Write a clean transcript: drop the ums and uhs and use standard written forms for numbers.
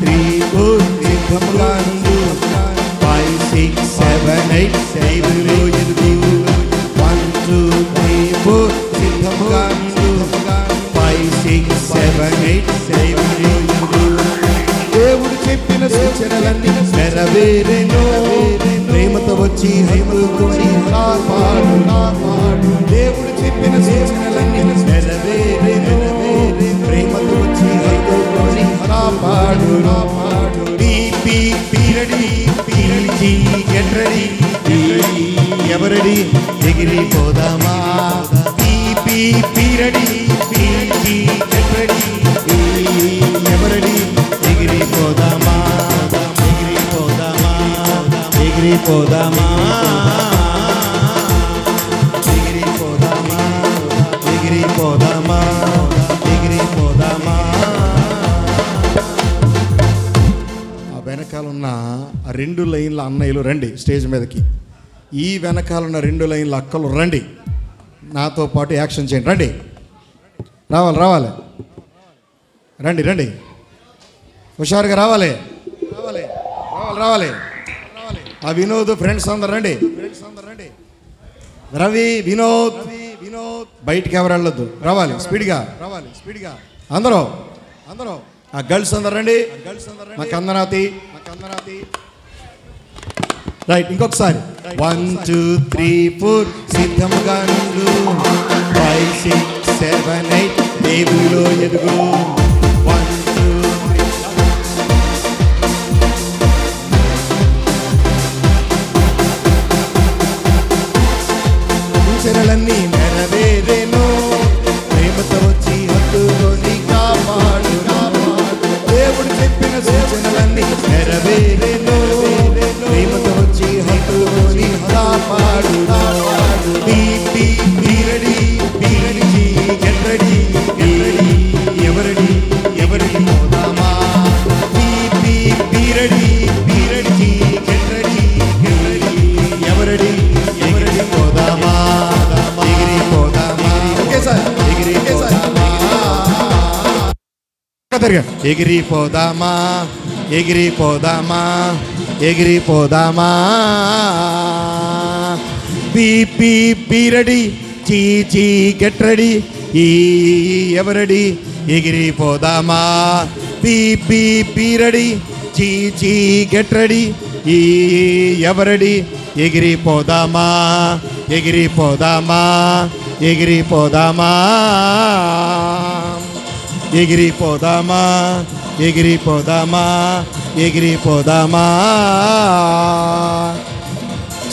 3 4 సిద్ధముగా నుండు 5 6 7 8 దేవునిలో ఎదుగు 1 2 3 4 సిద్ధముగా నుండు 5 6 7 8 దేవునిలో ఎదుగు దేవుడు చెప్పిన సూచనలన్నీ నెరవేరెను ప్రేమతో వచ్చి హైముకొని కాపాడు దేవుడు చెప్పిన సూచనలన్నీ నెరవేరెను ప్రేమతో వచ్చి హైముకొని కాపాడు పీ పీరడి పీజీ గెట్ రెడీ ఎవరడి ఎగిరిపోదామా పీ పీరడి పీజీ గెట్ రెడీ ఎవరడి ఎగిరిపోదామా ఎగిరిపోదామా ఎగిరిపోదామా ఎగిరిపోదామా ఎగిరిపోదామా ఎగిరిపోదామా. ఆ వెనకాలన్న ఆ 2 లైన్ల అన్నయ్యలు రండి స్టేజ్ మీదకి. ఈ వెనకాలన్న 2 లైన్ల అక్కలు రండి, నాతో పాటు యాక్షన్ చేయండి. రండి, రావాలి రావాలి, రండి రండి, హుషారుగా రావాలి రావాలి రావాలి రావాలి. ఆ వినోద్ ఫ్రెండ్స్ అందరు రండి, రవి వినోద్ బయటికి ఎవరు వెళ్ళొద్దు, రావాలి స్పీడ్గా రావాలి స్పీడ్గా అందరూ అందరూ. ఆ గర్ల్స్ అందరు రండి, మా కందనాతి రైట్. ఇంకొకసారి 1 2 3 4 సిద్ధముగా నుండు 5 6 7 8 దేవునిలో ఎదుగు 1 2 సూచనలన్నీ నెరవేరెను ప్రేమతో వచ్చి హత్తుకొని కాపాడు దేవుడు చెప్పిన సూచనలన్నీ నెరవేరెను ప్రేమతో వచ్చి హత్తుకొని కాపాడు పీరడి పీరడి గెట్ రెడీ ఎవరడి ఎవరడి పోదామా పీరడి పీరడి గెట్ రెడీ ఎవరడి ఎవరడి పోదామా ఎగిరిపోదామా. ఓకే సార్, ఎగిరిపోదామా ఎగిరిపోదామా ఎగిరిపోదామా ఎగిరిపోదామా. పీరడి చీ గెట్ రెడీ ఎవరడి ఎగిరిపోదామా పీరడి చీ గెట్ రెడీ ఎవరడి ఎగిరిపోదామా ఎగిరిపోదామా ఎగిరిపోదామా ఎగిరిపోదామా ఎగిరిపోదామా ఎగిరిపోదామా.